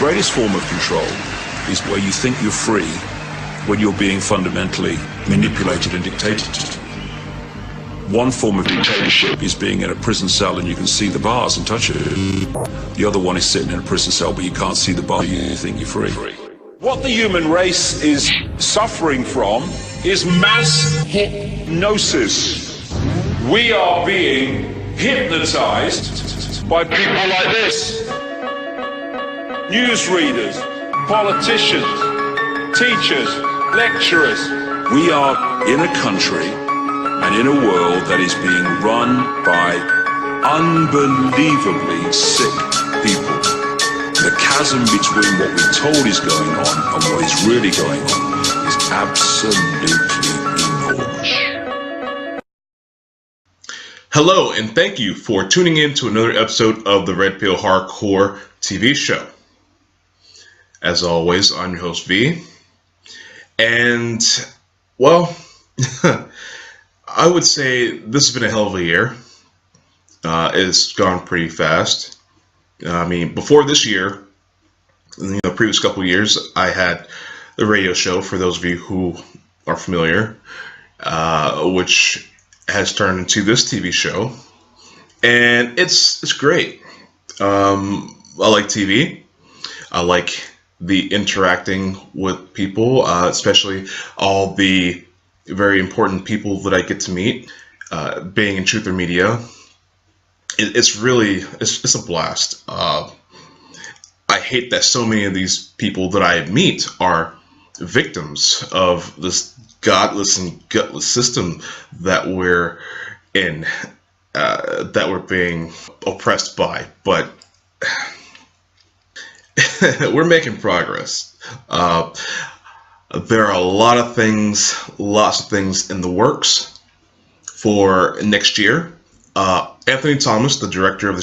greatest form of control is where you think you're free when you're being fundamentally manipulated and dictated to. One form of dictatorship is being in a prison cell and you can see the bars and touch it. The other one is sitting in a prison cell but you can't see the bar, you think you're free. What the human race is suffering from is mass hypnosis. We are being hypnotized by people like this. Newsreaders, politicians, teachers, lecturers. We are in a country and in a world that is being run by unbelievably sick people. The chasm between what we're told is going on and what is really going on is absolutely enormous. Hello, and thank you for tuning in to another episode of the Red Pill Hardcore TV show. As always, I'm your host V, and well, I would say this has been a hell of a year. It's gone pretty fast. I mean, before this year, in the previous couple of years, I had the radio show, for those of you who are familiar, which has turned into this TV show, and it's great. I like TV. I like the interacting with people, especially all the very important people that I get to meet. Being in Truth or Media, it's a blast. I hate that so many of these people that I meet are victims of this godless and gutless system that we're in, that we're being oppressed by. But we're making progress. There are lots of things in the works for next year. Anthony Thomas, the owner of the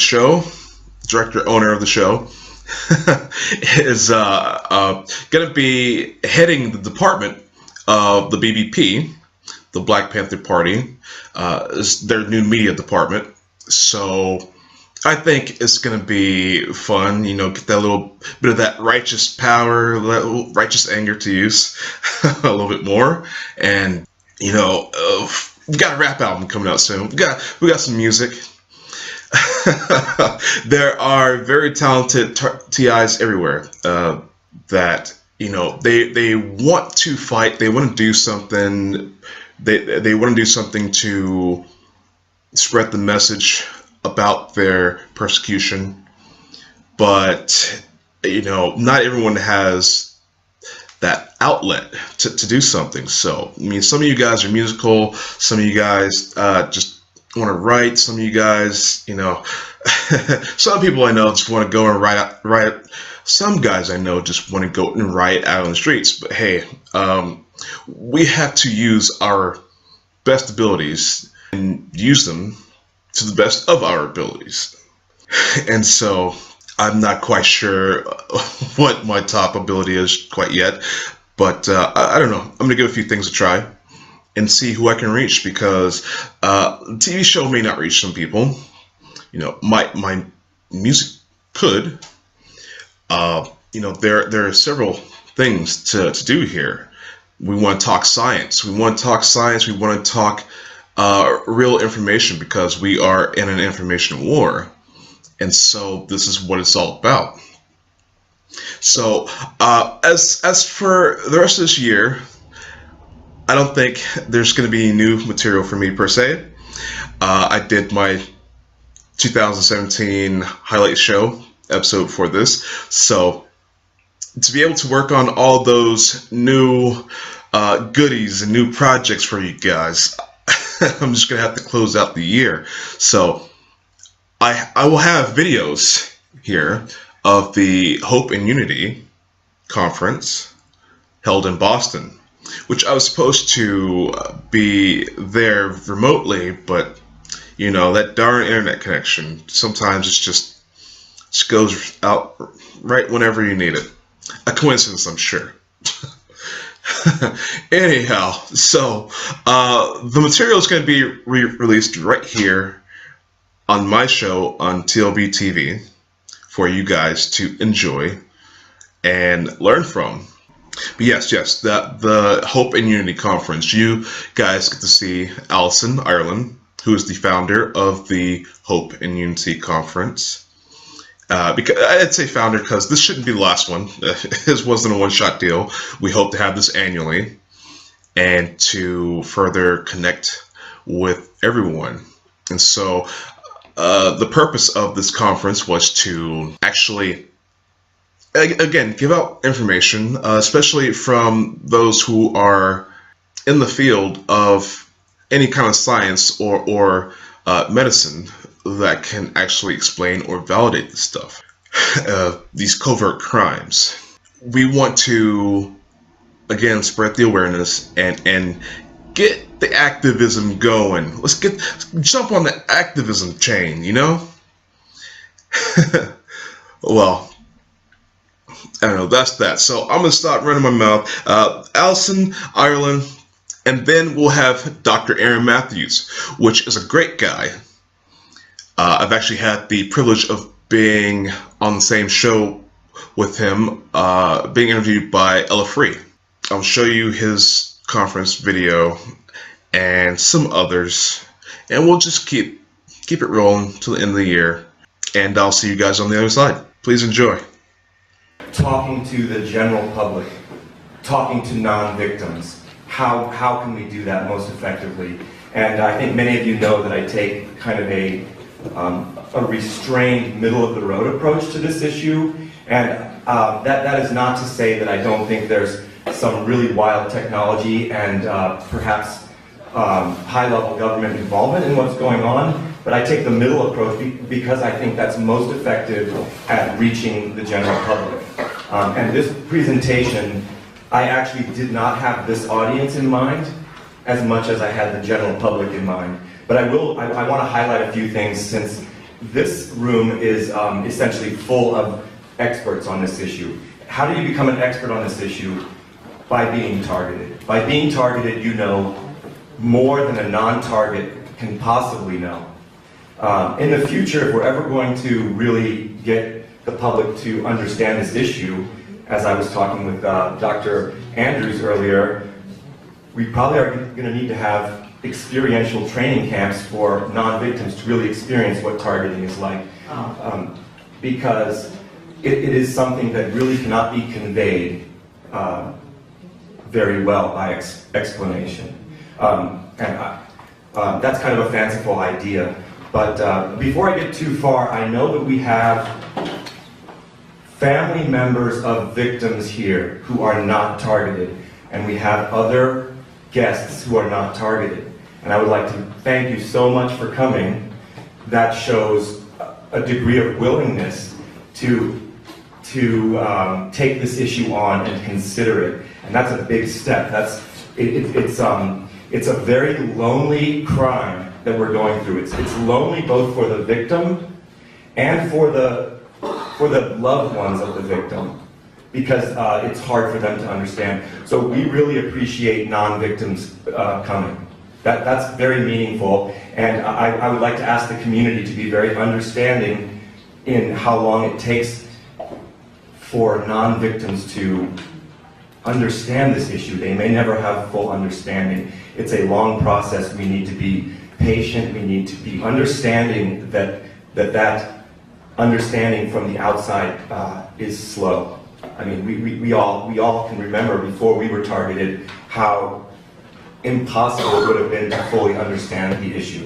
show, is going to be heading the department of the BBP, the Black Panther Party, is their new media department. So I think it's going to be fun, get that little bit of that righteous power, that righteous anger to use a little bit more. And, we got a rap album coming out soon. We got some music. There are very talented TIs everywhere that, they want to fight. They want to do something. They want to do something to spread the message about their persecution, but not everyone has that outlet to do something. So I mean, some of you guys are musical, some of you guys just want to write, some of you guys, some people I know just want to go and write. Some guys I know just want to go and riot out on the streets. But hey, we have to use our best abilities and use them to the best of our abilities. And so I'm not quite sure what my top ability is quite yet, but I don't know. I'm going to give a few things a try and see who I can reach, because the TV show may not reach some people. My music could. There are several things to do here. We want to talk science. We want to talk real information, because we are in an information war, and so this is what it's all about. So as for the rest of this year, I don't think there's going to be new material for me per se. I did my 2017 highlight show episode for this, so to be able to work on all those new goodies and new projects for you guys, I'm just going to have to close out the year. So I will have videos here of the Hope and Unity conference held in Boston, which I was supposed to be there remotely, but that darn internet connection, sometimes it just goes out right whenever you need it. A coincidence, I'm sure. Anyhow, so the material is going to be released right here on my show on TLBTV for you guys to enjoy. and learn from. But yes, the Hope and Unity Conference. You guys get to see Allison Ireland, who is the founder of the Hope and Unity Conference. Because I'd say founder because this shouldn't be the last one. This wasn't a one-shot deal. We hope to have this annually and to further connect with everyone. And so the purpose of this conference was to actually, again, give out information, especially from those who are in the field of any kind of science or medicine that can actually explain or validate this stuff, these covert crimes. We want to, again, spread the awareness and get the activism going. Let's jump on the activism chain, you know? Well, I don't know, that's that. So I'm going to stop running my mouth. Allison Ireland, and then we'll have Dr. Aaron Matthews, which is a great guy. I've actually had the privilege of being on the same show with him, being interviewed by Ella Free. I'll show you his conference video and some others, and we'll just keep it rolling till the end of the year, and I'll see you guys on the other side. Please enjoy. Talking to the general public, talking to non-victims. How can we do that most effectively? And I think many of you know that I take kind of a restrained, middle-of-the-road approach to this issue, and that is not to say that I don't think there's some really wild technology and perhaps high-level government involvement in what's going on, but I take the middle approach because I think that's most effective at reaching the general public. And this presentation, I actually did not have this audience in mind as much as I had the general public in mind. But I want to highlight a few things, since this room is essentially full of experts on this issue. How do you become an expert on this issue? By being targeted. By being targeted, you know more than a non-target can possibly know. In the future, if we're ever going to really get the public to understand this issue, as I was talking with Dr. Andrews earlier, we probably are going to need to have experiential training camps for non-victims to really experience what targeting is like. Because it is something that really cannot be conveyed very well by explanation. That's kind of a fanciful idea. But before I get too far, I know that we have family members of victims here who are not targeted, and we have other guests who are not targeted. And I would like to thank you so much for coming. That shows a degree of willingness to take this issue on and consider it. And that's a big step. It's a very lonely crime that we're going through. It's lonely both for the victim and for the loved ones of the victim, because it's hard for them to understand. So we really appreciate non-victims coming. That's very meaningful, and I would like to ask the community to be very understanding in how long it takes for non-victims to understand this issue. They may never have full understanding. It's a long process. We need to be patient. We need to be understanding that understanding from the outside is slow. I mean, we all can remember before we were targeted how impossible it would have been to fully understand the issue.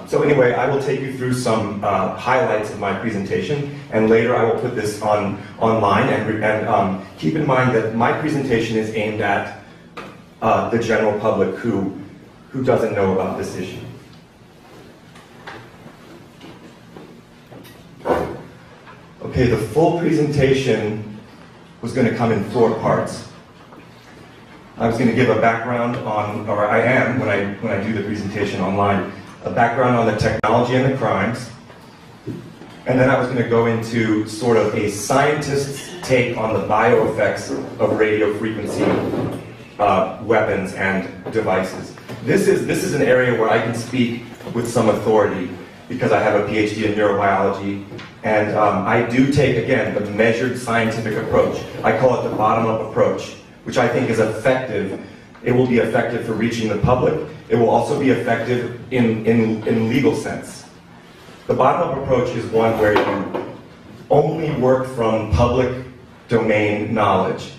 So anyway, I will take you through some highlights of my presentation, and later I will put this online. And keep in mind that my presentation is aimed at the general public who doesn't know about this issue. Okay, the full presentation was going to come in 4 parts. I was going to give a background on, or I am when I do the presentation online, a background on the technology and the crimes, and then I was going to go into sort of a scientist's take on the bioeffects of radio frequency weapons and devices. This is an area where I can speak with some authority, because I have a PhD in neurobiology, and I do take, again, the measured scientific approach. I call it the bottom-up approach, which I think is effective. It will be effective for reaching the public. It will also be effective in legal sense. The bottom-up approach is one where you only work from public domain knowledge.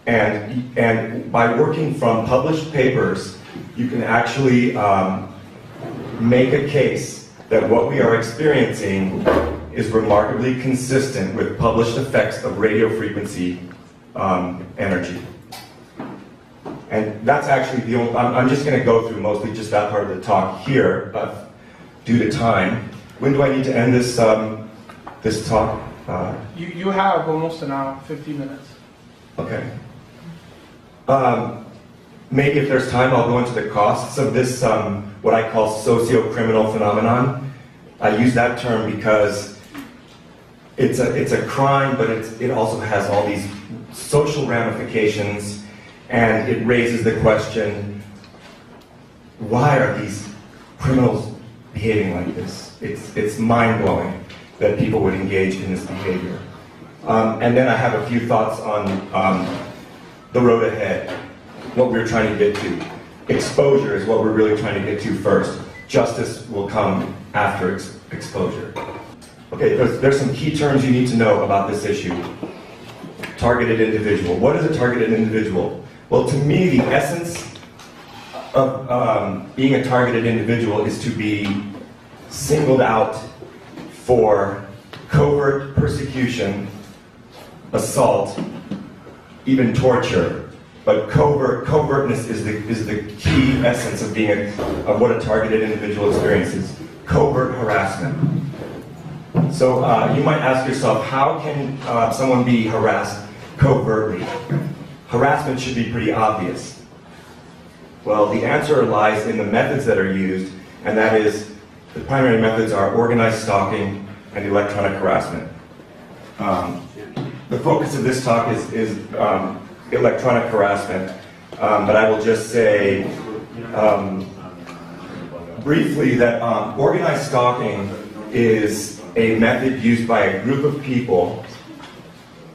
And by working from published papers, you can actually make a case that what we are experiencing is remarkably consistent with published effects of radio frequency energy. And that's actually the only, I'm just going to go through mostly just that part of the talk here, due to time. When do I need to end this, this talk? You have almost an hour, 50 minutes. Okay. Maybe if there's time, I'll go into the costs of this, what I call socio-criminal phenomenon. I use that term because it's a crime, but it also has all these social ramifications, and it raises the question, why are these criminals behaving like this? It's mind-blowing that people would engage in this behavior. And then I have a few thoughts on the road ahead, what we're trying to get to. Exposure is what we're really trying to get to first. Justice will come after exposure. Okay, there's some key terms you need to know about this issue. Targeted individual. What is a targeted individual? Well, to me, the essence of being a targeted individual is to be singled out for covert persecution, assault, even torture. But covertness is the key essence of being of what a targeted individual experiences. Covert harassment. So you might ask yourself, how can someone be harassed covertly? Harassment should be pretty obvious. Well, the answer lies in the methods that are used, and that is, the primary methods are organized stalking and electronic harassment. The focus of this talk is electronic harassment, but I will just say briefly that organized stalking is a method used by a group of people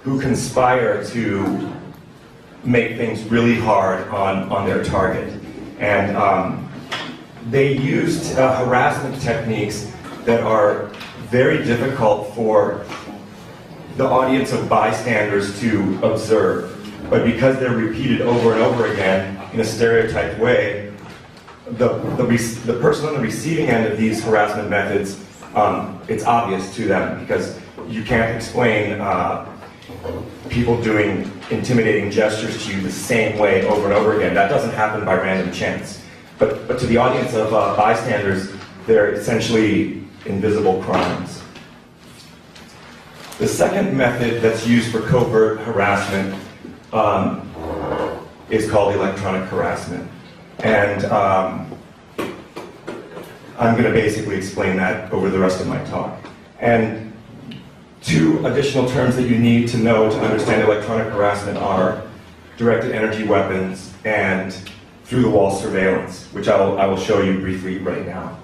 who conspire to make things really hard on their target. And they used harassment techniques that are very difficult for the audience of bystanders to observe. But because they're repeated over and over again in a stereotyped way, the person on the receiving end of these harassment methods, it's obvious to them because you can't explain people doing intimidating gestures to you the same way over and over again. That doesn't happen by random chance. But to the audience of bystanders, they're essentially invisible crimes. The second method that's used for covert harassment is called electronic harassment. And I'm going to basically explain that over the rest of my talk. And two additional terms that you need to know to understand electronic harassment are directed energy weapons and through-the-wall surveillance, which I will show you briefly right now.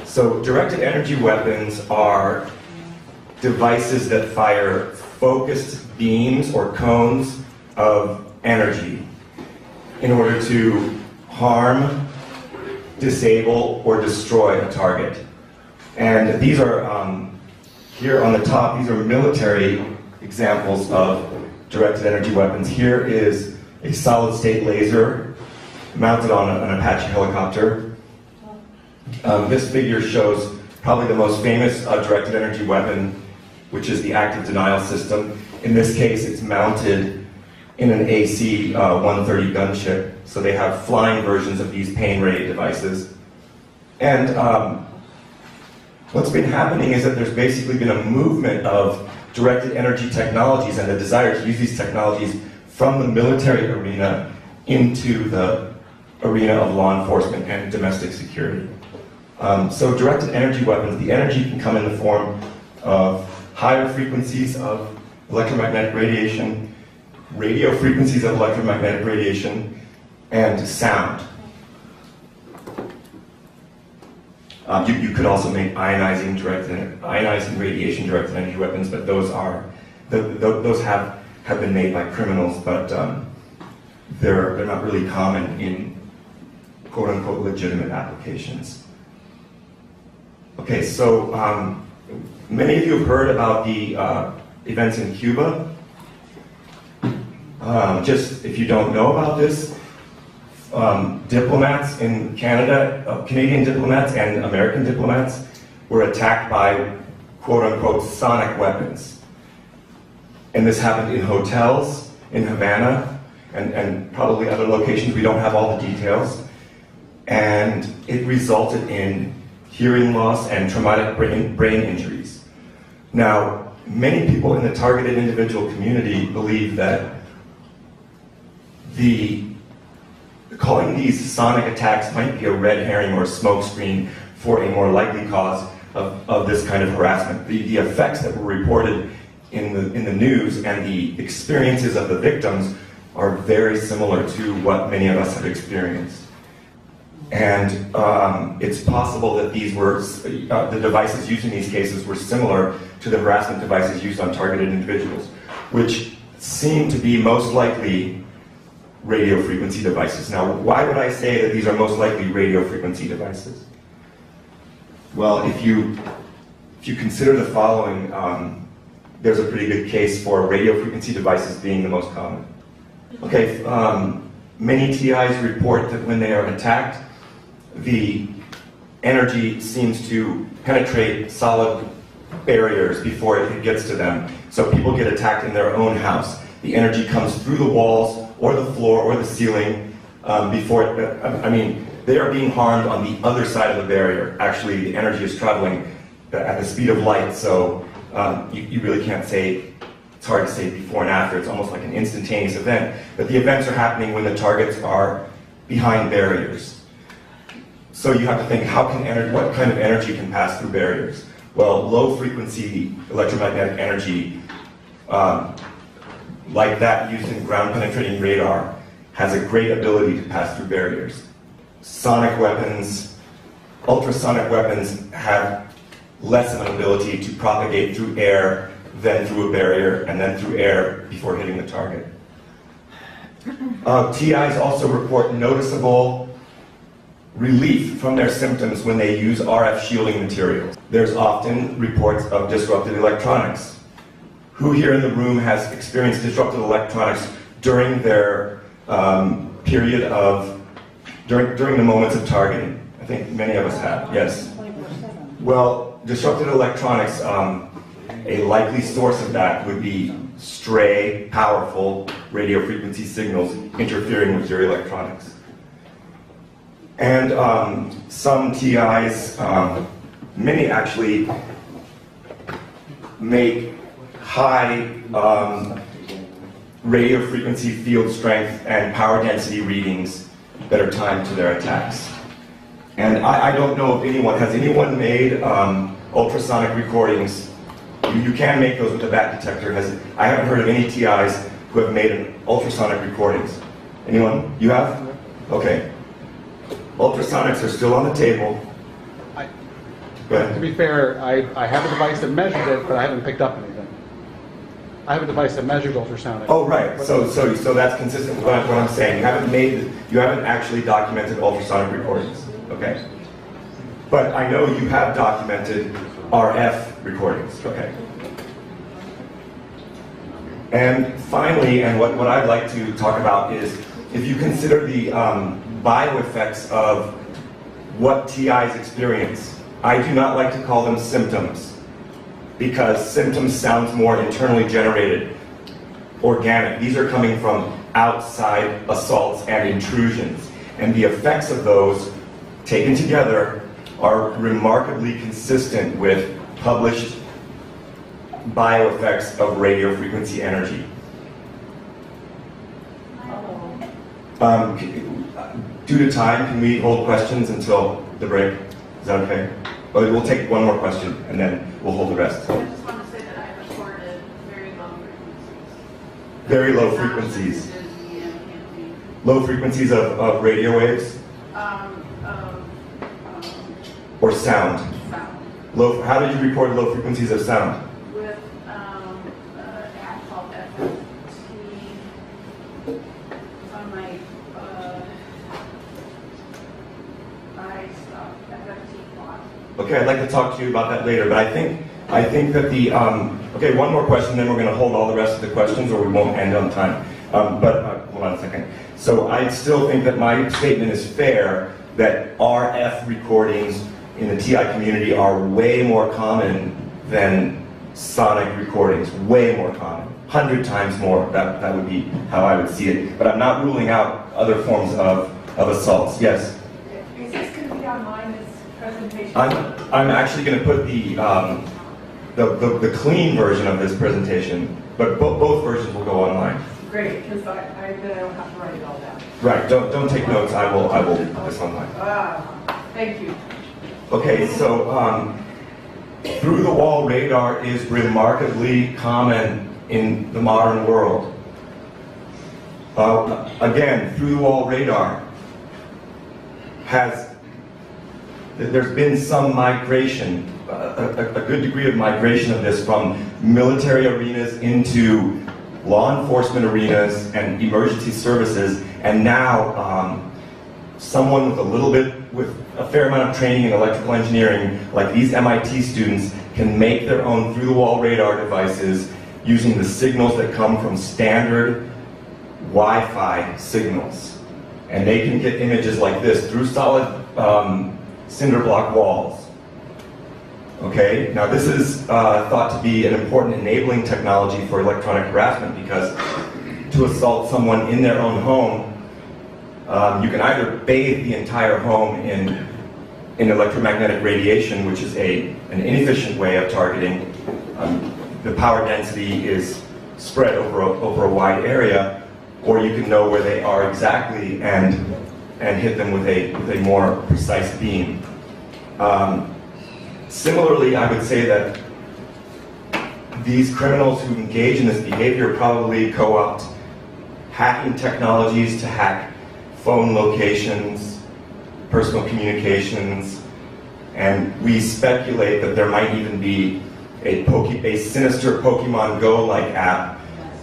So directed energy weapons are devices that fire focused beams or cones of energy in order to harm, disable, or destroy a target. And these are, here on the top, these are military examples of directed energy weapons. Here is a solid-state laser mounted on an Apache helicopter. This figure shows probably the most famous directed energy weapon, which is the active denial system. In this case, it's mounted in an AC-130 gunship, so they have flying versions of these pain-rated devices. And what's been happening is that there's basically been a movement of directed energy technologies and the desire to use these technologies from the military arena into the arena of law enforcement and domestic security. So directed energy weapons, the energy can come in the form of higher frequencies of electromagnetic radiation, radio frequencies of electromagnetic radiation, and sound. You could also make ionizing radiation directed energy weapons, but those have been made by criminals, but they're not really common in quote-unquote legitimate applications. Okay, so many of you have heard about the events in Cuba. Just if you don't know about this, diplomats in Canada, Canadian diplomats and American diplomats were attacked by quote-unquote sonic weapons. And this happened in hotels in Havana and probably other locations. We don't have all the details. And it resulted in hearing loss and traumatic brain injuries. Now, many people in the targeted individual community believe that calling these sonic attacks might be a red herring or a smokescreen for a more likely cause of this kind of harassment. The effects that were reported in the news and the experiences of the victims are very similar to what many of us have experienced. And it's possible that these were, the devices used in these cases were similar to the harassment devices used on targeted individuals, which seem to be most likely radio frequency devices. Now, why would I say that these are most likely radio frequency devices? Well, if you consider the following, there's a pretty good case for radio frequency devices being the most common. Okay, many TIs report that when they are attacked, the energy seems to penetrate solid barriers before it gets to them. So people get attacked in their own house. The energy comes through the walls or the floor or the ceiling they are being harmed on the other side of the barrier. Actually, the energy is traveling at the speed of light, so you really can't say, it's hard to say before and after. It's almost like an instantaneous event. But the events are happening when the targets are behind barriers. So you have to think, what kind of energy can pass through barriers? Well, low frequency electromagnetic energy, like that used in ground penetrating radar, has a great ability to pass through barriers. Sonic weapons, ultrasonic weapons have less of an ability to propagate through air than through a barrier and then through air before hitting the target. TIs also report noticeable relief from their symptoms when they use RF shielding materials. There's often reports of disrupted electronics. Who here in the room has experienced disrupted electronics during their during the moments of targeting? I think many of us have, yes. Well, disrupted electronics, a likely source of that would be stray, powerful radio frequency signals interfering with your electronics. And some TIs, many actually make high radio frequency field strength and power density readings that are timed to their attacks. And I don't know if has anyone made ultrasonic recordings? You can make those with a bat detector. I haven't heard of any TIs who have made ultrasonic recordings. Anyone? You have? Okay. Ultrasonics are still on the table. Go ahead. To be fair, I have a device that measured it, but I haven't picked up anything. I have a device that measures ultrasonic. Oh, right. So that's consistent with what I'm saying. You haven't actually documented ultrasonic recordings. Okay. But I know you have documented RF recordings. Okay. And finally, and what I'd like to talk about is, if you consider the bioeffects of what TIs experience, I do not like to call them symptoms, because symptoms sounds more internally generated, organic. These are coming from outside assaults and intrusions, and the effects of those taken together are remarkably consistent with published bioeffects of radio frequency energy. Due to time, can we hold questions until the break? Is that okay? Or we'll take one more question and then we'll hold the rest. I just want to say that I recorded very low frequencies. Very low frequencies. Low frequencies of radio waves? Or sound? Sound. How did you record low frequencies of sound? With an app called FFT. It's on my FFT plot. Okay, I'd like to talk to you about that later, but I think that the, okay, one more question, then we're going to hold all the rest of the questions or we won't end on time. Hold on a second. So I still think that my statement is fair that RF recordings in the TI community are way more common than sonic recordings, way more common, 100 times more. That would be how I would see it. But I'm not ruling out other forms of assaults. Yes? Is this going to be online, this presentation? I'm actually going to put the clean version of this presentation, but both versions will go online. Great, because I don't have to write it all down. Right. Don't take notes. I will put this online. Thank you. Okay. So through the wall radar is remarkably common in the modern world. Again, through the wall radar there's been some migration, a good degree of migration of this from military arenas into law enforcement arenas and emergency services, and now someone with a fair amount of training in electrical engineering, like these MIT students, can make their own through-the-wall radar devices using the signals that come from standard Wi-Fi signals. And they can get images like this through solid cinder block walls. Okay, now this is thought to be an important enabling technology for electronic harassment, because to assault someone in their own home, you can either bathe the entire home in electromagnetic radiation, which is an inefficient way of targeting. The power density is spread over a wide area, or you can know where they are exactly and hit them with a more precise beam. Similarly, I would say that these criminals who engage in this behavior probably co-opt hacking technologies to hack phone locations, personal communications, and we speculate that there might even be a sinister Pokemon Go-like app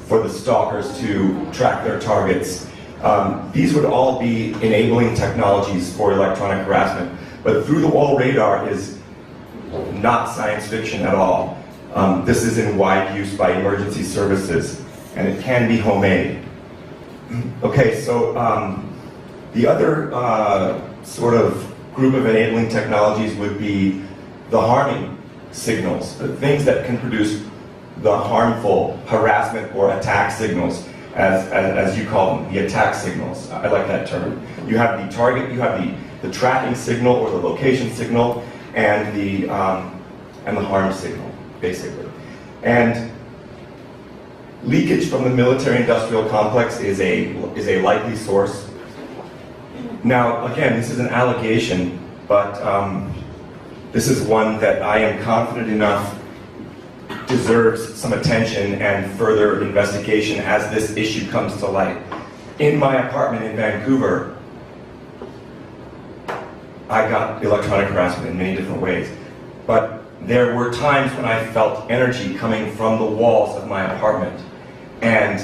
for the stalkers to track their targets. These would all be enabling technologies for electronic harassment, but through-the-wall radar is not science fiction at all. This is in wide use by emergency services, and it can be homemade. Okay, so the other sort of group of enabling technologies would be the harming signals, the things that can produce the harmful harassment or attack signals, as you call them, the attack signals. I like that term. You have the target, you have the tracking signal or the location signal, and the harm signal, basically. And leakage from the military-industrial complex is a likely source. Now, again, this is an allegation, but this is one that I am confident enough deserves some attention and further investigation as this issue comes to light. In my apartment in Vancouver, I got electronic harassment in many different ways, but there were times when I felt energy coming from the walls of my apartment, and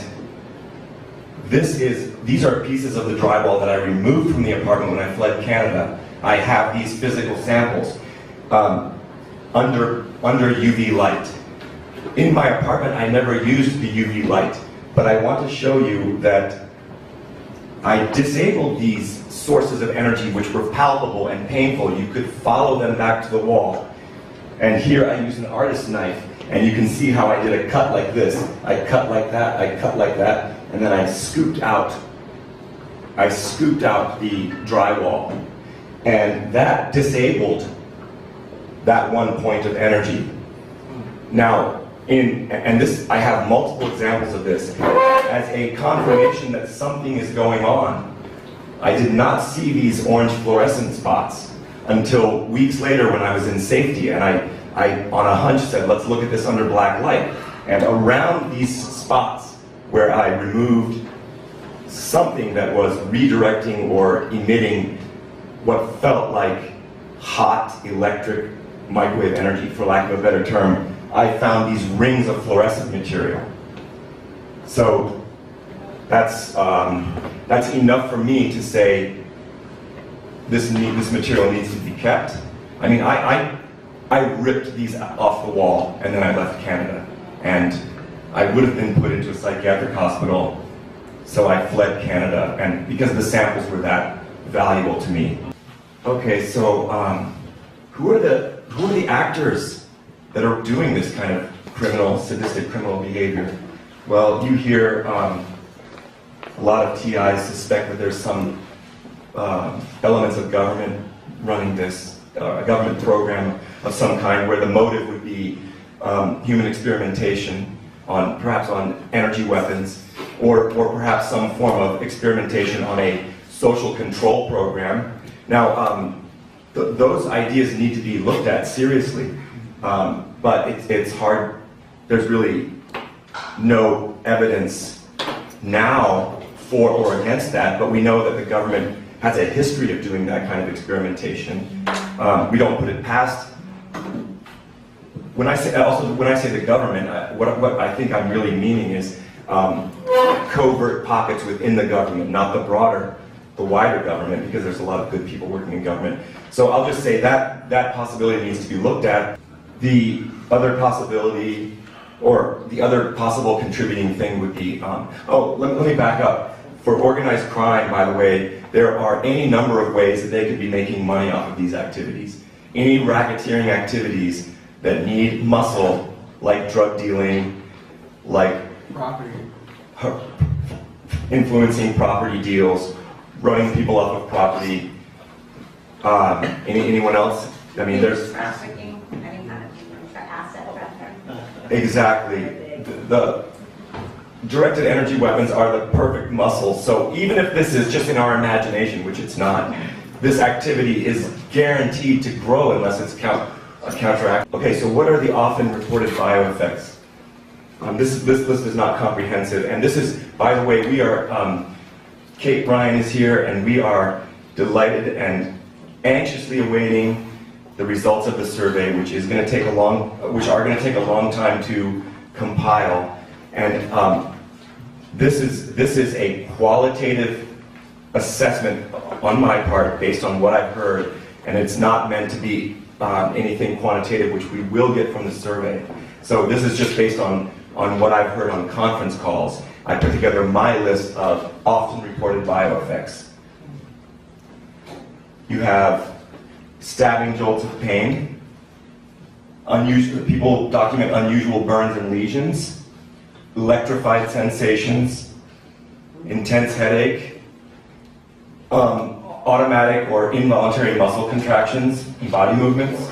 these are pieces of the drywall that I removed from the apartment when I fled Canada. I have these physical samples under UV light. In my apartment, I never used the UV light, but I want to show you that I disabled these sources of energy which were palpable and painful. You could follow them back to the wall. And here I use an artist's knife, and you can see how I did a cut like this. I cut like that, I cut like that, and then I scooped out the drywall. And that disabled that one point of energy. Now, I have multiple examples of this as a confirmation that something is going on. I did not see these orange fluorescent spots until weeks later when I was in safety, and I on a hunch said, let's look at this under black light. And around these spots where I removed something that was redirecting or emitting what felt like hot electric microwave energy, for lack of a better term, I found these rings of fluorescent material. So that's enough for me to say this material needs to be kept. I mean, I ripped these off the wall and then I left Canada. And I would have been put into a psychiatric hospital, so I fled Canada, and because the samples were that valuable to me. Okay, so who are the actors that are doing this kind of sadistic criminal behavior? Well, you hear a lot of TIs suspect that there's some elements of government running this, a government program of some kind where the motive would be human experimentation perhaps on energy weapons, or perhaps some form of experimentation on a social control program. Now, those ideas need to be looked at seriously, but it's hard. There's really no evidence now for or against that, but we know that the government has a history of doing that kind of experimentation. We don't put it past. When I say the government, what I think I'm really meaning is covert pockets within the government, not the wider government, because there's a lot of good people working in government. So I'll just say that possibility needs to be looked at. The other possibility, or the other possible contributing thing would be, let me back up. For organized crime, by the way, there are any number of ways that they could be making money off of these activities. Any racketeering activities that need muscle, like drug dealing, like Property. influencing property deals, running people off of property. Anyone else? I mean, there's trafficking, any kind of asset trafficking. exactly. The directed energy weapons are the perfect muscle. So even if this is just in our imagination, which it's not, this activity is guaranteed to grow unless it's counteract. Okay, so what are the often reported bioeffects? This list is not comprehensive, and this is, by the way, we are, Kate Bryan is here, and we are delighted and anxiously awaiting the results of the survey, which are going to take a long time to compile. And this is a qualitative assessment on my part based on what I've heard, and it's not meant to be anything quantitative, which we will get from the survey. So this is just based on what I've heard on conference calls. I put together my list of often reported bioeffects. You have stabbing jolts of pain. People document unusual burns and lesions, electrified sensations, intense headache, automatic or involuntary muscle contractions and body movements,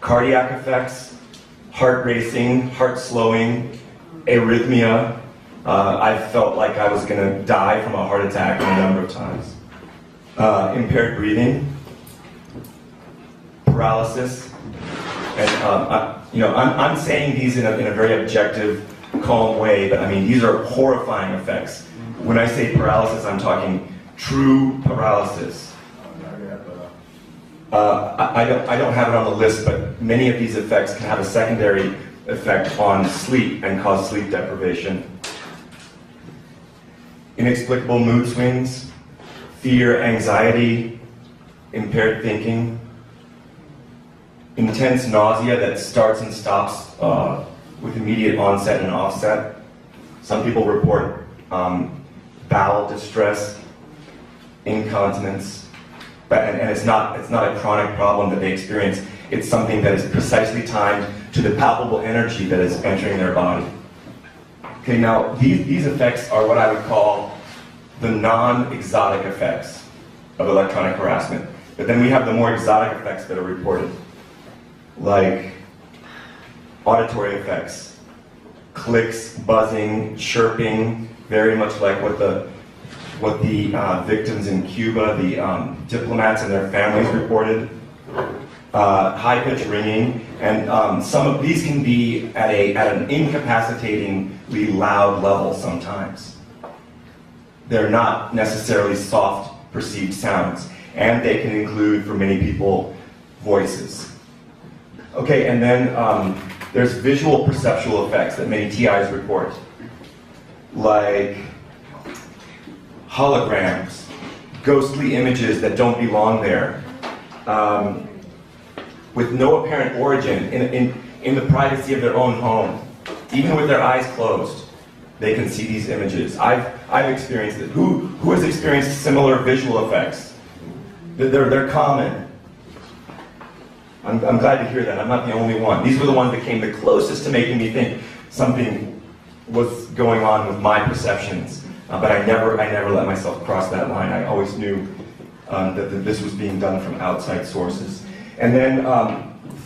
cardiac effects, heart racing, heart slowing, arrhythmia. I felt like I was going to die from a heart attack a number of times. Impaired breathing, paralysis, and I'm saying these in a very objective, calm way, but I mean these are horrifying effects. When I say paralysis, I'm talking true paralysis. I don't have it on the list, but many of these effects can have a secondary effect on sleep and cause sleep deprivation. Inexplicable mood swings, fear, anxiety, impaired thinking, intense nausea that starts and stops with immediate onset and offset. Some people report bowel distress, incontinence, and it's not a chronic problem that they experience. It's something that is precisely timed to the palpable energy that is entering their body. Okay, now these effects are what I would call the non-exotic effects of electronic harassment. But then we have the more exotic effects that are reported, like auditory effects, clicks, buzzing, chirping, very much like what the victims in Cuba, the diplomats and their families reported. High-pitched ringing, and some of these can be at an incapacitatingly loud level sometimes. They're not necessarily soft perceived sounds. and they can include, for many people, voices. Okay, and then there's visual perceptual effects that many TIs report, like holograms, ghostly images that don't belong there, with no apparent origin, in the privacy of their own home. Even with their eyes closed, they can see these images. I've experienced it. Who has experienced similar visual effects? They're common. I'm glad to hear that. I'm not the only one. These were the ones that came the closest to making me think something was going on with my perceptions. But I never let myself cross that line. I always knew that this was being done from outside sources. And then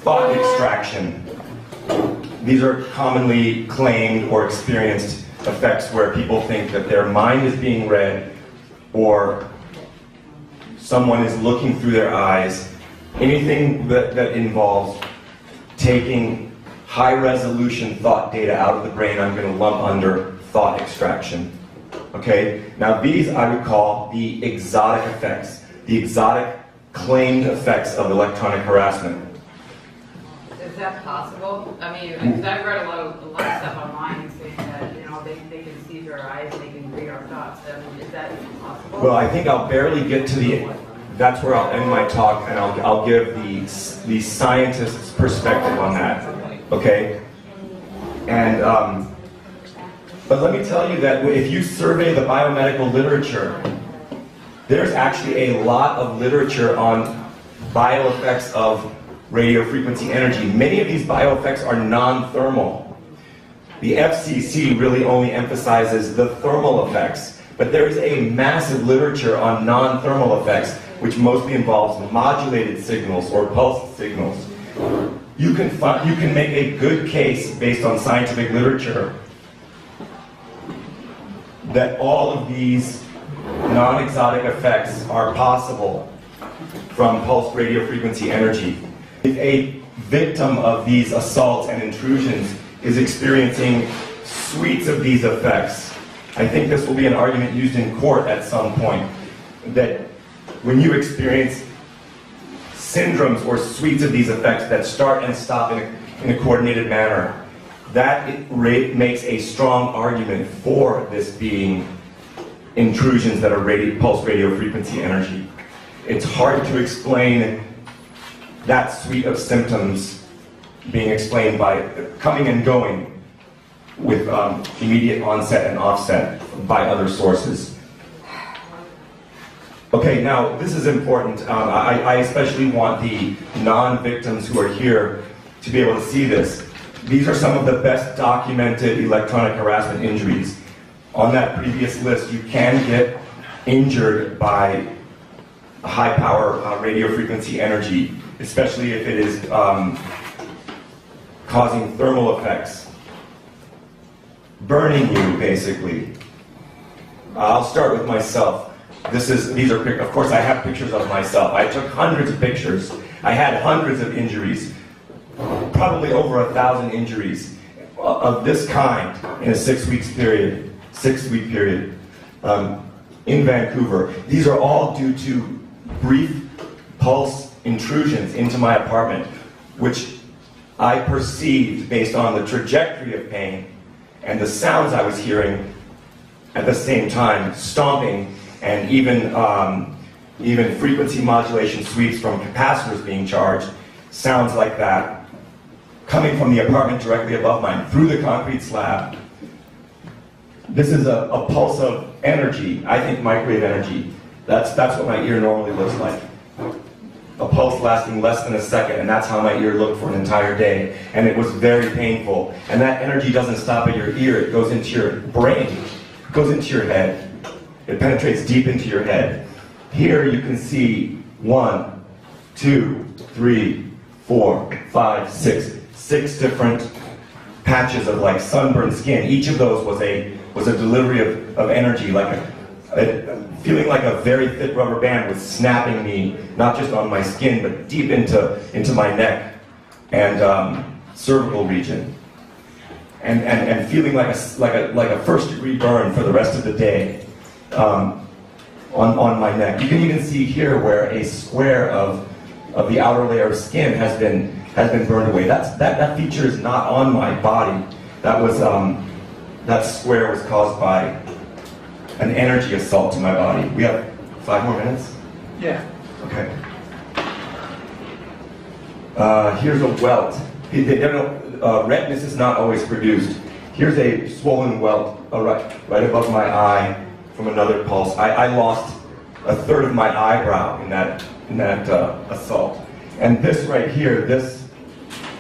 thought extraction. These are commonly claimed or experienced effects where people think that their mind is being read or someone is looking through their eyes. Anything that involves taking high-resolution thought data out of the brain, I'm going to lump under thought extraction. Okay? Now these I would call the exotic effects, the exotic claimed effects of electronic harassment. Is that possible? I mean, because I've read a lot of stuff online saying that, you know, they can see through our eyes, they can read our thoughts. I mean, is that possible? Well, I think I'll barely get to the... That's where I'll end my talk, and I'll give the scientist's perspective on that, okay? And, but let me tell you that if you survey the biomedical literature, there's actually a lot of literature on bioeffects of radio frequency energy. Many of these bioeffects are non-thermal. The FCC really only emphasizes the thermal effects, but there is a massive literature on non-thermal effects, which mostly involves modulated signals or pulsed signals. You can make a good case based on scientific literature that all of these non-exotic effects are possible from pulsed radio frequency energy. If a victim of these assaults and intrusions is experiencing suites of these effects, I think this will be an argument used in court at some point, that when you experience syndromes or suites of these effects that start and stop in a coordinated manner, that makes a strong argument for this being intrusions that are pulse radio frequency energy. It's hard to explain that suite of symptoms being explained by coming and going with immediate onset and offset by other sources. Okay, now this is important. I especially want the non-victims who are here to be able to see this. These are some of the best documented electronic harassment injuries. On that previous list, you can get injured by high power radio frequency energy, especially if it is causing thermal effects, burning you basically. I'll start with myself. These are, of course I have pictures of myself. I took hundreds of pictures. I had hundreds of injuries, probably over 1,000 injuries of this kind in a 6-week period in Vancouver. These are all due to brief pulse intrusions into my apartment, which I perceived based on the trajectory of pain and the sounds I was hearing at the same time, stomping, and even frequency modulation sweeps from capacitors being charged, sounds like that, coming from the apartment directly above mine, through the concrete slab. This is a pulse of energy, I think microwave energy. That's what my ear normally looks like. A pulse lasting less than a second, and that's how my ear looked for an entire day. And it was very painful. And that energy doesn't stop at your ear, it goes into your brain, it goes into your head. It penetrates deep into your head. Here you can see 1, 2, 3, 4, 5, 6 different patches of like sunburned skin. Each of those was a delivery of energy, like feeling like a very thick rubber band was snapping me, not just on my skin, but deep into my neck and cervical region, and feeling like a first-degree burn for the rest of the day. on my neck. You can even see here where a square of the outer layer of skin has been burned away. That feature is not on my body. That square was caused by an energy assault to my body. We have 5 more minutes? Yeah. Okay. Here's a welt. Redness is not always produced. Here's a swollen welt right above my eye from another pulse. I lost a third of my eyebrow in that assault. And this right here, this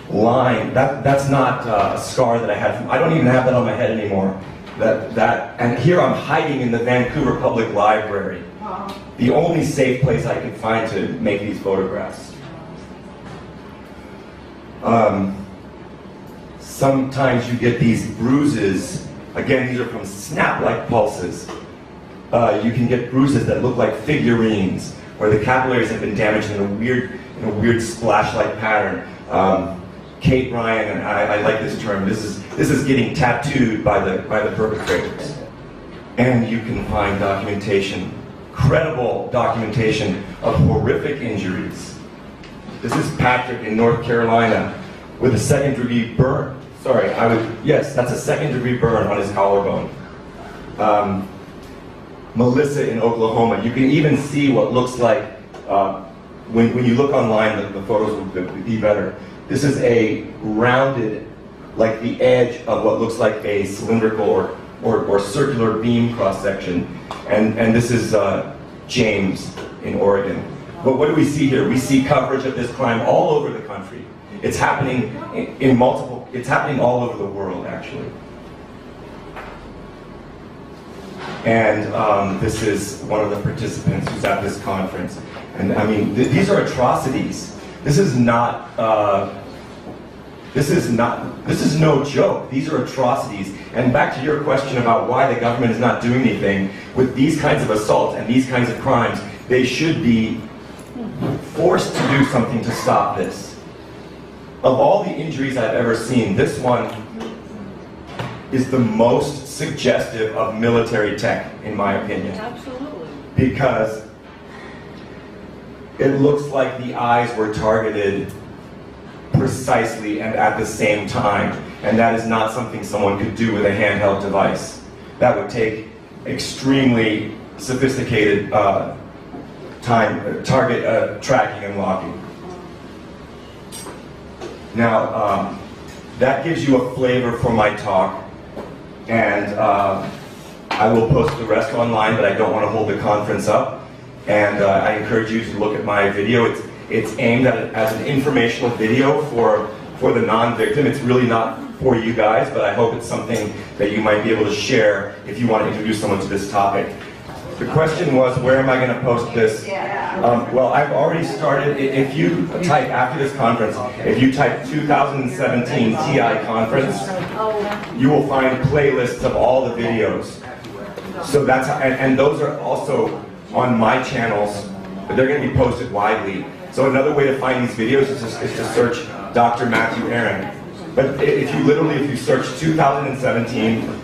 line, that's not a scar that I had. I don't even have that on my head anymore. And here I'm hiding in the Vancouver Public Library. The only safe place I could find to make these photographs. Sometimes you get these bruises. Again, these are from snap-like pulses. You can get bruises that look like figurines, where the capillaries have been damaged in a weird splash-like pattern. Kate Ryan, and I like this term. This is getting tattooed by the perpetrators. And you can find documentation, credible documentation of horrific injuries. This is Patrick in North Carolina with a second-degree burn. Sorry, yes, that's a second-degree burn on his collarbone. Melissa in Oklahoma. You can even see what looks like, when you look online, the photos will be better. This is a rounded, like the edge of what looks like a cylindrical or circular beam cross-section. And this is James in Oregon. But what do we see here? We see coverage of this crime all over the country. It's happening it's happening all over the world, actually. And this is one of the participants who's at this conference. And I mean, these are atrocities. This is no joke. These are atrocities. And back to your question about why the government is not doing anything with these kinds of assaults and these kinds of crimes, they should be forced to do something to stop this. Of all the injuries I've ever seen, this one is the most suggestive of military tech, in my opinion. Absolutely. Because it looks like the eyes were targeted precisely and at the same time, and that is not something someone could do with a handheld device. That would take extremely sophisticated target tracking and locking. Now, that gives you a flavor for my talk, and I will post the rest online, but I don't want to hold the conference up. And I encourage you to look at my video. It's aimed at as an informational video for the non-victim. It's really not for you guys, but I hope it's something that you might be able to share if you want to introduce someone to this topic. The question was, where am I going to post this? Well, I've already started. If you type, after this conference, if you type 2017 TI conference, you will find playlists of all the videos. So that's how, and those are also on my channels, but they're going to be posted widely. So another way to find these videos is to search Dr. Matthew Aaron. But if you search 2017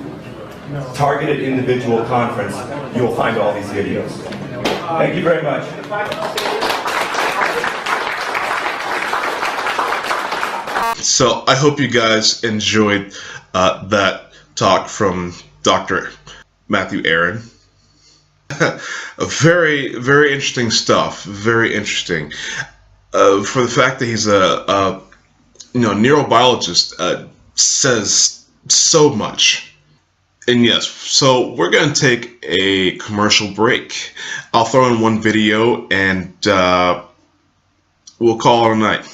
targeted individual conference, you will find all these videos. Thank you very much. So I hope you guys enjoyed that talk from Dr. Matthew Aaron. Very, very interesting stuff. Very interesting. For the fact that he's a neurobiologist says so much. And yes, so we're going to take a commercial break. I'll throw in one video and we'll call it a night.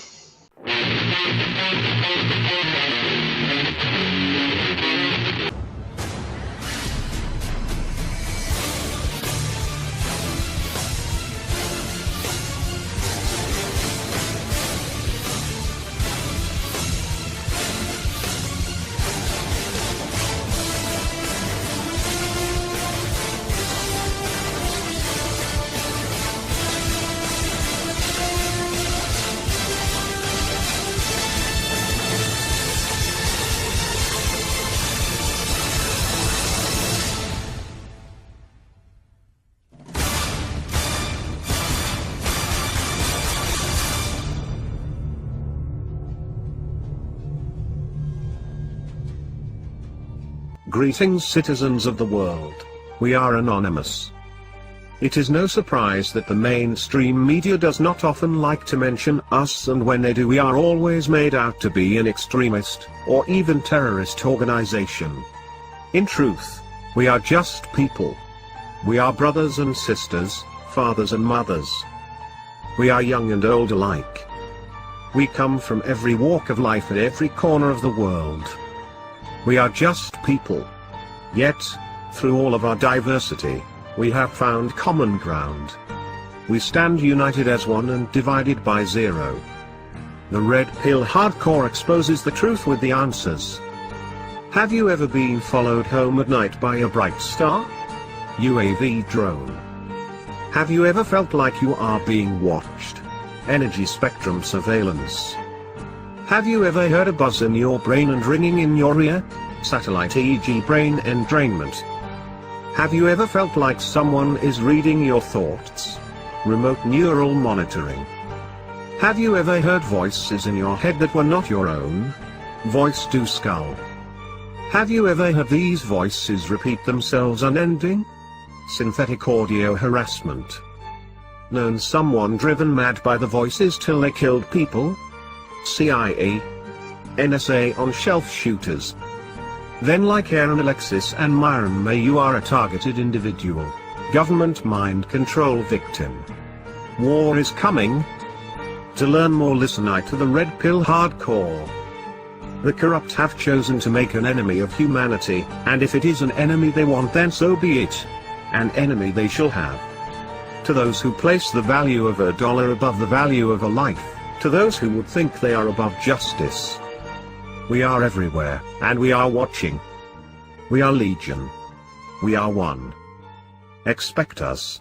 Greetings, citizens of the world. We are anonymous. It is no surprise that the mainstream media does not often like to mention us, and when they do, we are always made out to be an extremist, or even terrorist organization. In truth, we are just people. We are brothers and sisters, fathers and mothers. We are young and old alike. We come from every walk of life at every corner of the world. We are just people. Yet, through all of our diversity, we have found common ground. We stand united as one and divided by zero. The Red Pill Hardcore exposes the truth with the answers. Have you ever been followed home at night by a bright star? UAV drone. Have you ever felt like you are being watched? Energy spectrum surveillance. Have you ever heard a buzz in your brain and ringing in your ear? Satellite EEG brain entrainment. Have you ever felt like someone is reading your thoughts? Remote neural monitoring. Have you ever heard voices in your head that were not your own? Voice to skull. Have you ever heard these voices repeat themselves unending? Synthetic audio harassment. Known someone driven mad by the voices till they killed people? CIA, NSA on shelf shooters. Then, like Aaron, Alexis and Myron May, you are a targeted individual, government mind control victim. War is coming. To learn more, listen to the Red Pill Hardcore. The corrupt have chosen to make an enemy of humanity, and if it is an enemy they want, then so be it. An enemy they shall have. To those who place the value of a dollar above the value of a life, to those who would think they are above justice. We are everywhere, and we are watching. We are legion. We are one. Expect us.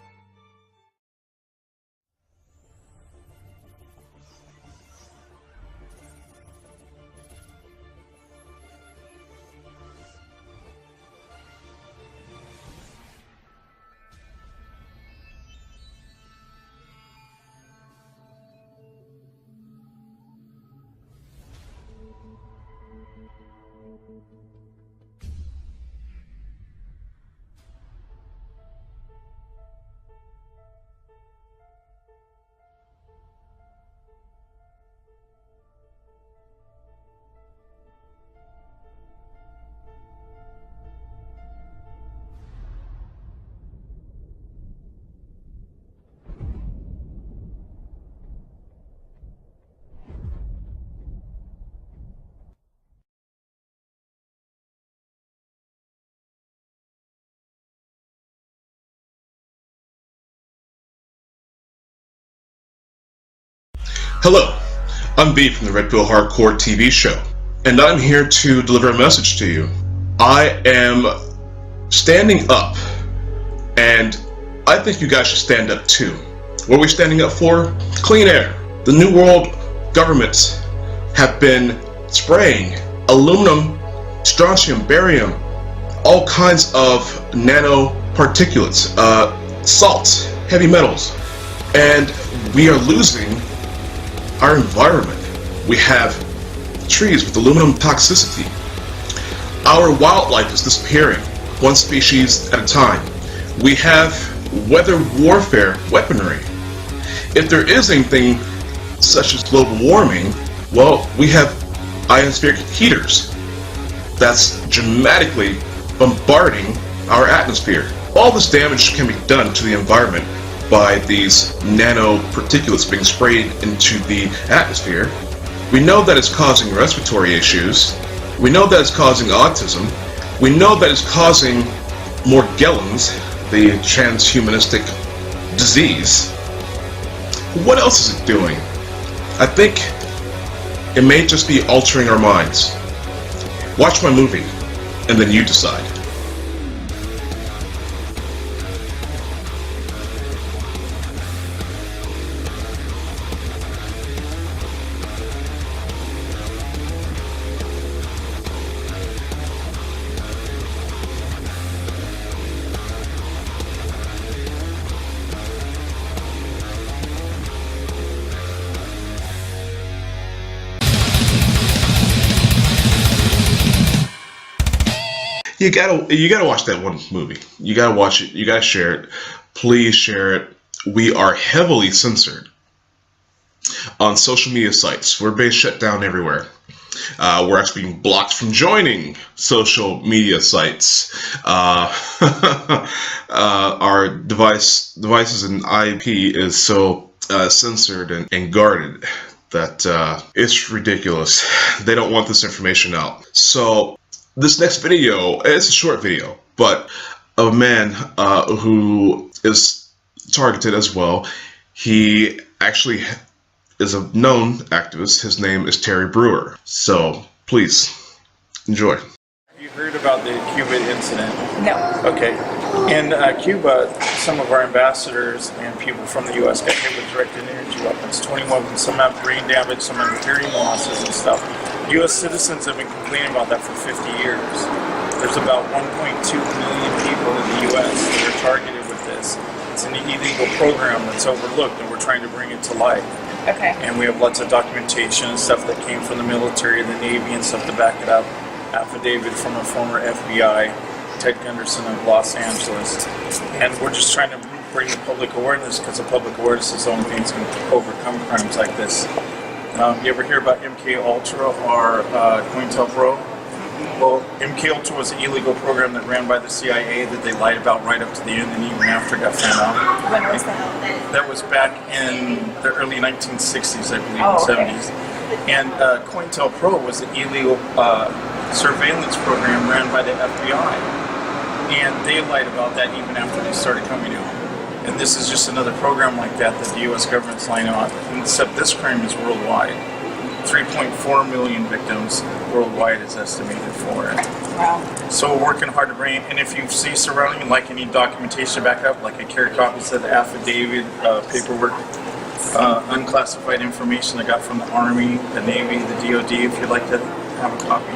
Hello, I'm B from the Red Pill Hardcore TV show, and I'm here to deliver a message to you. I am standing up, and I think you guys should stand up too. What are we standing up for? Clean air. The New World governments have been spraying aluminum, strontium, barium, all kinds of nanoparticulates, salts, heavy metals, and we are losing our environment. We have trees with aluminum toxicity. Our wildlife is disappearing, one species at a time. We have weather warfare weaponry. If there is anything such as global warming, well, we have ionospheric heaters that's dramatically bombarding our atmosphere. All this damage can be done to the environment by these nanoparticulates being sprayed into the atmosphere. We know that it's causing respiratory issues. We know that it's causing autism. We know that it's causing Morgellons, the transhumanistic disease. What else is it doing? I think it may just be altering our minds. Watch my movie, and then you decide. You gotta watch that one movie. You gotta watch it. You gotta share it. Please share it. We are heavily censored on social media sites. We're being shut down everywhere. We're actually being blocked from joining social media sites. Our devices and IP is so censored and guarded that it's ridiculous. They don't want this information out. So this next video, it's a short video, but a man who is targeted as well. He actually is a known activist. His name is Terry Brewer. So please enjoy. Have you heard about the Cuba incident? No. Okay. In Cuba, some of our ambassadors and people from the U.S. got hit with directed energy weapons. 21 of them, some have brain damage, some have hearing losses and stuff. U.S. citizens have been complaining about that for 50 years. There's about 1.2 million people in the U.S. that are targeted with this. It's an illegal program that's overlooked, and we're trying to bring it to light. Okay. And we have lots of documentation and stuff that came from the military, the Navy, and stuff to back it up. Affidavit from a former FBI, Ted Gunderson of Los Angeles. And we're just trying to bring the public awareness, because the public awareness is the only thing that's going to overcome crimes like this. You ever hear about MK Ultra or COINTELPRO? Well, MK Ultra was an illegal program that ran by the CIA that they lied about right up to the end, and even after got found out. When was that? That was back in the early 1960s, I believe, Oh, okay. 70s. And COINTELPRO was an illegal surveillance program ran by the FBI. And they lied about that even after they started coming out. And this is just another program like that the U.S. government's lying about. Except this crime is worldwide. 3.4 million victims worldwide is estimated for it. Wow. So we're working hard to bring it. And if you see surrounding, like any documentation back up, like I carry copies of the affidavit, paperwork, unclassified information I got from the Army, the Navy, the DOD, if you'd like to have a copy.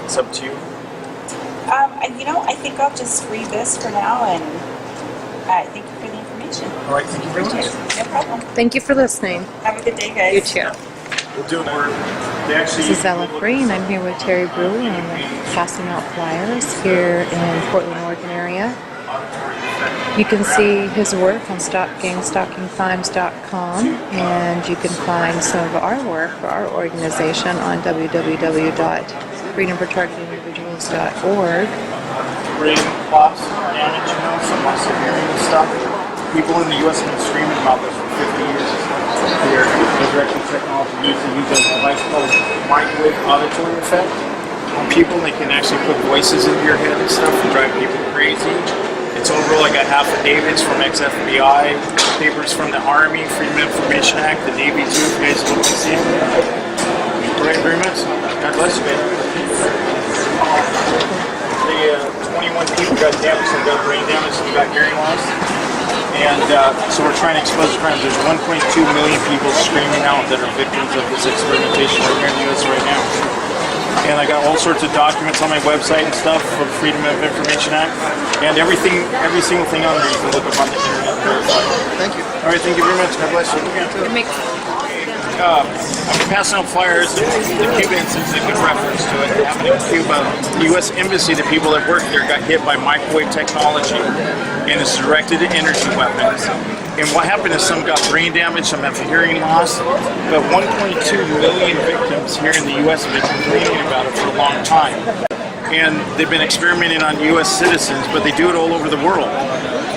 It's up to you. I think I'll just read this for now, and thank you for the information. All right, thank you very much. No problem. Thank you for listening. Have a good day, guys. You too. We're doing work. They actually This is Ella Green. I'm here with Terry Brewer. I'm passing out flyers here in Portland, Oregon area. You can see his work on stopgang-stalking-crimes.com, and you can find some of our work for our organization on www.freedomfortargetingindividuals.org. brain loss, damage, some loss of hearing and stuff. People in the U.S. have been screaming about this for 50 years. There's actually technology used to use a device called microwave auditory effect. On people, they can actually put voices into your head and stuff and drive people crazy. It's overall, I got affidavits from ex-FBI, papers from the Army, Freedom of Information Act, the Navy too, if you guys want to see them. Great agreements. God bless you, man. The 21 people got damaged, some got brain damage, some got hearing loss. And so we're trying to expose crimes. There's 1.2 million people screaming out that are victims of this experimentation right here in the U.S. right now. And I got all sorts of documents on my website and stuff for the Freedom of Information Act. And every single thing on there you can look up on the internet. Thank you. All right, thank you very much. God bless you. I'm passing out flyers. The Cubans is a good reference to it. It happened in Cuba. The U.S. Embassy, the people that worked there got hit by microwave technology, and it's directed at energy weapons. And what happened is some got brain damage, some have hearing loss, but 1.2 million victims here in the U.S. have been complaining about it for a long time. And they've been experimenting on U.S. citizens, but they do it all over the world.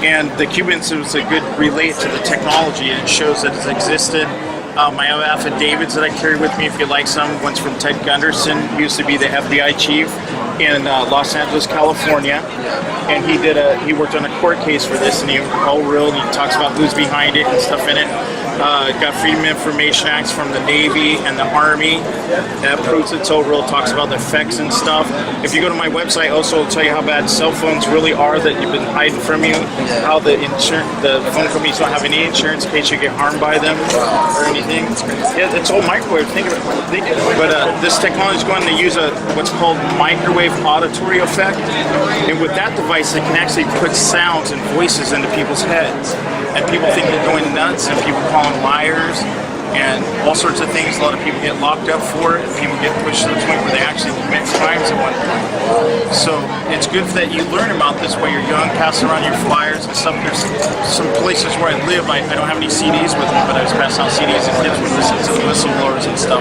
And the Cubans was a good relate to the technology, and it shows that it's existed. I have affidavits that I carry with me if you like some. One's from Ted Gunderson, who used to be the FBI chief in Los Angeles, California. And he worked on a court case for this, and he all real, and he talks about who's behind it and stuff in it. Got Freedom of Information Acts from the Navy and the Army. That proves it's all real, talks about the effects and stuff. If you go to my website, also it'll tell you how bad cell phones really are that you've been hiding from you, how the phone companies don't have any insurance in case you get harmed by them or anything. Yeah, it's all microwave, think of it. But this technology is going to use what's called microwave auditory effect. And with that device, it can actually put sounds and voices into people's heads. And people think they're going nuts, and people call them liars. and all sorts of things. A lot of people get locked up for it. People get pushed to the point where they actually commit crimes at one point. So it's good that you learn about this while you're young, pass around your flyers and stuff. There's some places where I live, I don't have any CDs with me, but I was passing out CDs and kids would listen to the whistleblowers and stuff.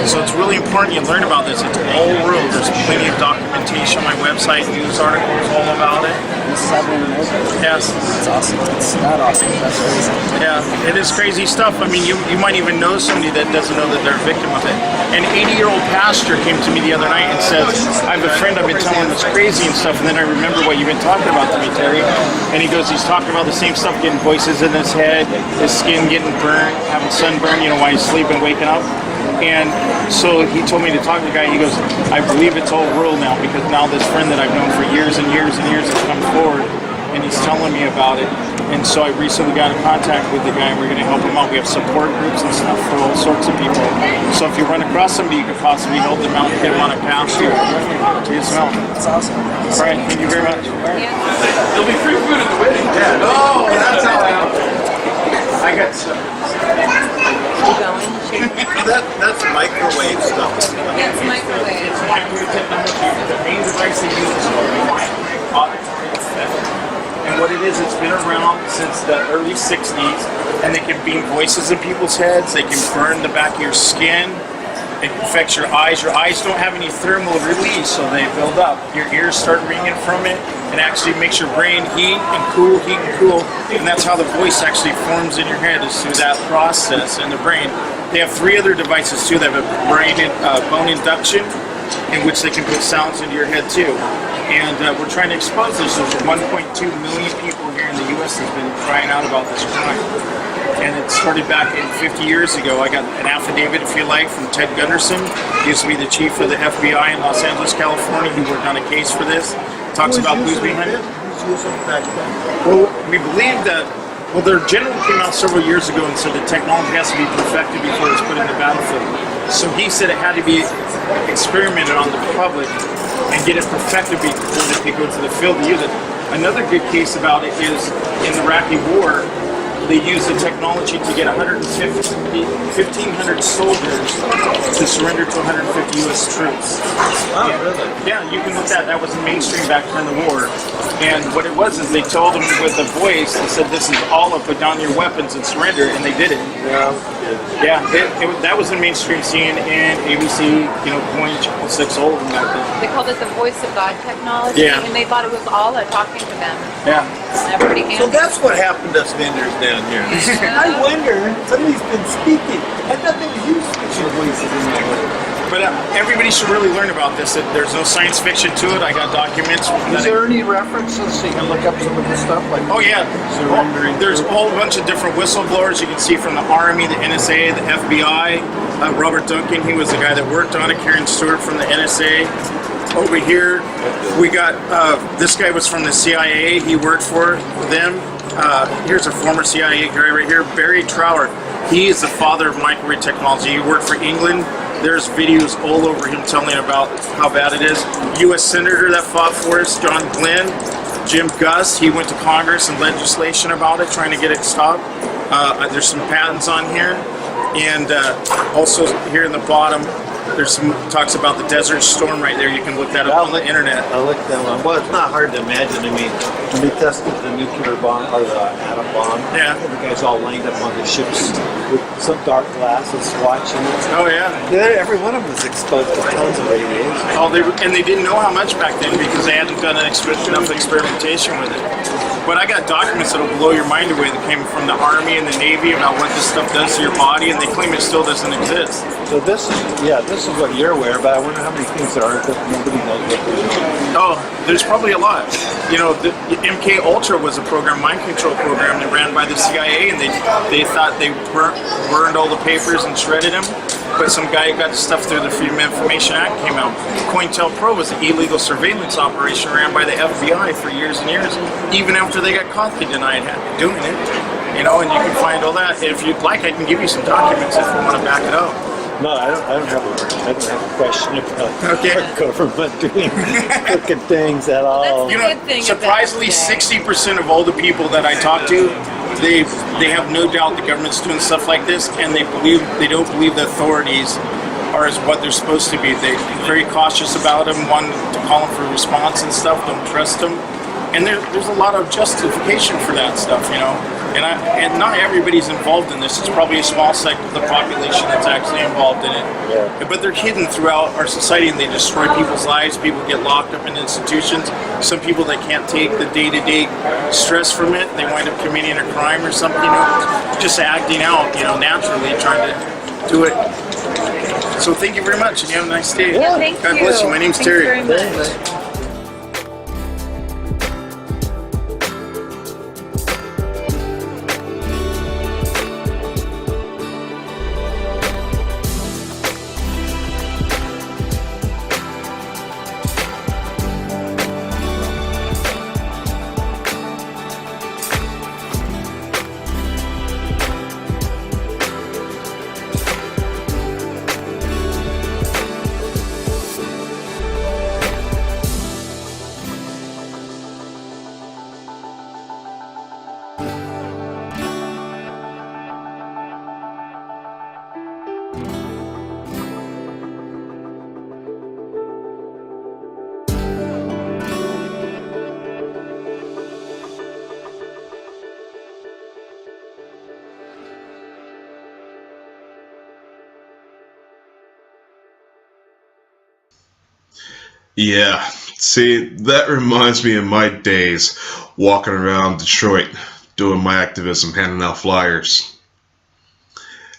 So it's really important you learn about this. It's all real. There's plenty of documentation on my website, news articles all about it. This is happening in Oakland. Yes. It's awesome. It's not awesome. That's crazy. Yeah, it is crazy stuff. I mean, you might even know somebody that doesn't know that they're a victim of it. An 80-year-old pastor came to me the other night and said, I have a friend I've been telling that's crazy and stuff, and then I remember what you've been talking about to me, Terry. And he goes, he's talking about the same stuff, getting voices in his head, his skin getting burnt, having sunburn, while he's sleeping, waking up. And so he told me to talk to the guy. He goes, I believe it's all real now, because now this friend that I've known for years and years and years has come forward, and he's telling me about it. And so I recently got in contact with the guy, and we're going to help him out. We have support groups and stuff for all sorts of people. So if you run across somebody, you could possibly help them out and get them on a path to his help. It's awesome. All right, thank you very much. There'll be free food at the wedding. Yeah. Oh, that's how I got some. Keep going. That's microwave stuff. That's microwave. It's microwave technology. The main device they use is and what it is, it's been around since the early 60s, and they can beam voices in people's heads, they can burn the back of your skin, it affects your eyes. Your eyes don't have any thermal release, so they build up. Your ears start ringing from it, and actually makes your brain heat and cool, and that's how the voice actually forms in your head, is through that process in the brain. They have 3 other devices too. They have a bone induction, in which they can put sounds into your head too. And we're trying to expose this. There's 1.2 million people here in the U.S. that's been crying out about this crime. And it started back in 50 years ago. I got an affidavit, if you like, from Ted Gunderson. He used to be the chief of the FBI in Los Angeles, California. He worked on a case for this. Talks about who's behind it. Well, we believe that, their general came out several years ago and said the technology has to be perfected before it's put in the battlefield. So he said it had to be experimented on the public and get it perfected before they could go to the field to use it. Another good case about it is in the Iraqi war, they used the technology to get 1,500 soldiers to surrender to 150 U.S. troops. Wow, really? Yeah, you can look at that. That was mainstream back during the war. And what it was is they told them with a voice, they said, this is all up, put down your weapons and surrender, and they did it. Yeah, that was the mainstream scene in ABC, Point 6 old and that thing. They called it the voice of God technology, and they thought it was Allah talking to them. Yeah. They're pretty handy. So that's what happened to us vendors down here. I wonder, somebody's been speaking. Had nothing to do with speaking voices in there. But everybody should really learn about this. There's no science fiction to it. I got documents. Is there any references so you can look up some of this stuff? Like surrendering? There's a whole bunch of different whistleblowers. You can see from the Army, the NSA, the FBI. Robert Duncan, he was the guy that worked on it. Karen Stewart from the NSA. Over here, we got, this guy was from the CIA. He worked for them. Here's a former CIA guy right here, Barry Trower. He is the father of microwave technology. He worked for England. There's videos all over him telling about how bad it is. U.S. Senator that fought for us, John Glenn. Jim Gus, he went to Congress and legislation about it, trying to get it stopped. There's some patents on here. And also here in the bottom, there's some talks about the Desert Storm right there. You can look that up on the internet. I looked that one. Well, it's not hard to imagine. I mean, when they tested the nuclear bomb or the atom bomb, the guys all lined up on the ships with some dark glasses watching it. Oh yeah. Every one of them was exposed to tons of radiation. Oh, they didn't know how much back then because they hadn't done enough experimentation with it. But I got documents that'll blow your mind away that came from the Army and the Navy about what this stuff does to your body, and they claim it still doesn't exist. So this is what you're aware of, but I wonder how many things there are that nobody knows what they're doing. Oh, there's probably a lot. The MK Ultra was a mind control program that ran by the CIA, and they thought they burned all the papers and shredded them. But some guy got the stuff through the Freedom of Information Act came out. COINTELPRO was an illegal surveillance operation ran by the FBI for years and years. Even after they got caught, they denied doing it. And you can find all that. If you'd like, I can give you some documents if you want to back it up. No, I don't have a question about government doing crooked things at all. Surprisingly, 60% of all the people that I talk to they have no doubt the government's doing stuff like this, and they don't believe the authorities are as what they're supposed to be. They're very cautious about them, wanting to call them for response and stuff, don't trust them. And there's a lot of justification for that stuff, you know. And not everybody's involved in this. It's probably a small sector of the population that's actually involved in it. Yeah. But they're hidden throughout our society, and they destroy people's lives. People get locked up in institutions. Some people that can't take the day-to-day stress from it, they wind up committing a crime or something, you know, just acting out, you know, naturally, trying to do it. So thank you very much, and you have a nice day. Yeah, thank God you. bless you. My name's Thanks Terry. very much. Yeah, see, that reminds me of my days walking around Detroit doing my activism, handing out flyers.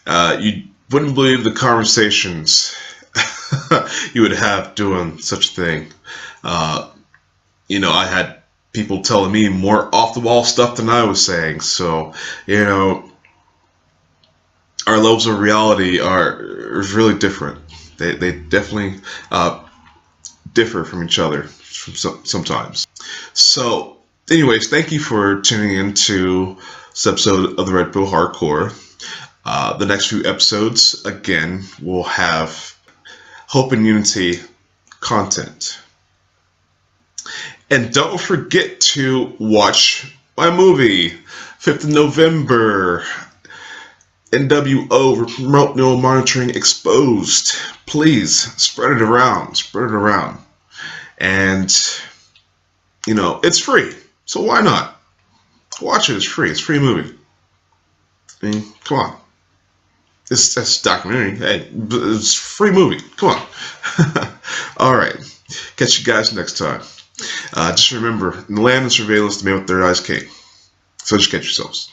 You wouldn't believe the conversations you would have doing such a thing. You know, I had people telling me more off-the-wall stuff than I was saying, so, you know, our levels of reality are really different. They definitely differ from each other sometimes. So anyways, thank you for tuning in to this episode of the Red Pill Hardcore. The next few episodes, again, will have Hope and Unity content. And don't forget to watch my movie, 5th of November, NWO, Remote Neural Monitoring Exposed. Please spread it around. Spread it around. And, you know, it's free. So why not? Watch it. It's free. It's a free movie. I mean, come on. It's a documentary. Hey, it's a free movie. Come on. All right. Catch you guys next time. Just remember, in the land of surveillance, the man with third eyes king. So just get yourselves.